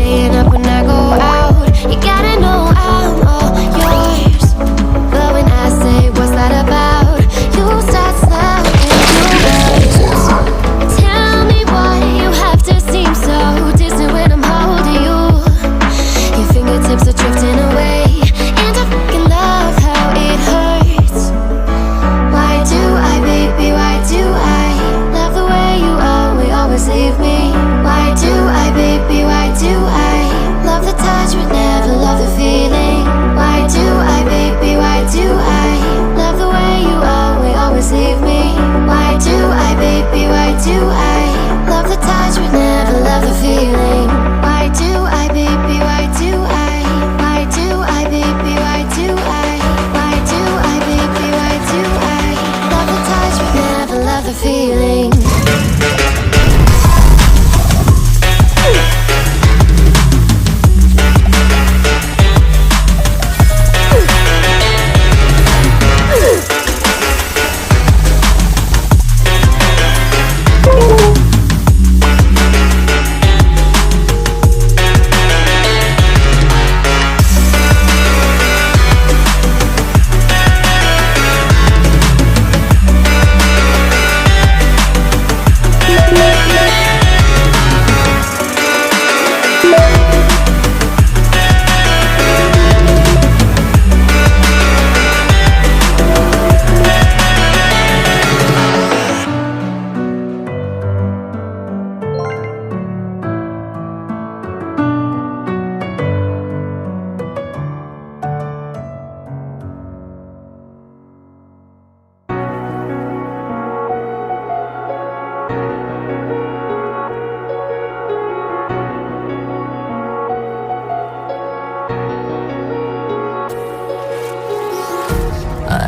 staying up when I go out. You gotta know I'm all yours. But when I say what's that about, you start slouching your words. Tell me why you have to seem so distant when I'm holding you. Your fingertips are drifting away, and I fucking love how it hurts. Why do I, baby, why do I love the way you always leave me? Why do I, baby, why do I love the touch but never love the feeling? Why do I, baby, why do I love the way you always leave me? Why do I, baby, why do I love the touch but never love the feeling? Why do I, baby, why do I? Why do I, baby, why do I? Why do I, baby, why do I love the touch but never love the feeling?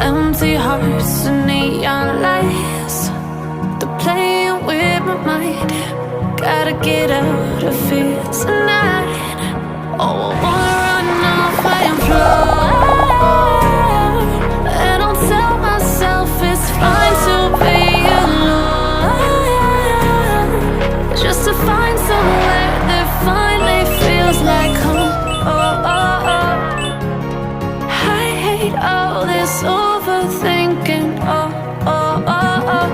Empty hearts and neon lights, they're playing with my mind. Gotta get out of here tonight. Oh, I wanna run off and fly, and I'll tell myself it's fine to be alone, just to find somewhere that finally feels like home. Oh, oh, oh. I hate all this overthinking. Oh, oh, oh, oh.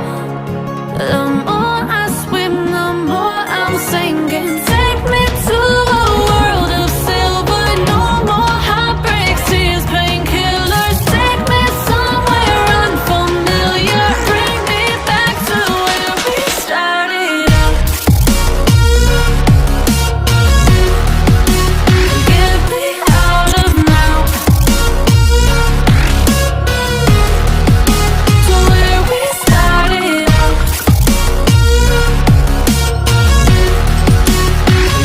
The more I swim, the more I'm sinking. Take me to a world of silver. No more heartbreaks, tears, painkillers. Take me somewhere unfamiliar. Bring me back to where we started out. Get me out of now. To where we started out.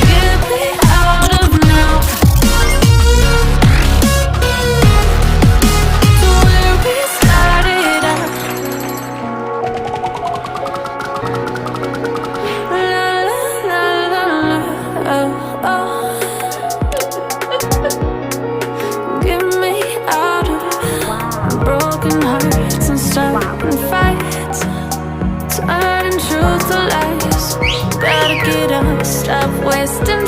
Get me out of now. To where we started out. La la la la la. Oh, oh. Get me out of broken hearts and starting fights, turning truth to lies. Gotta get up, stop wasting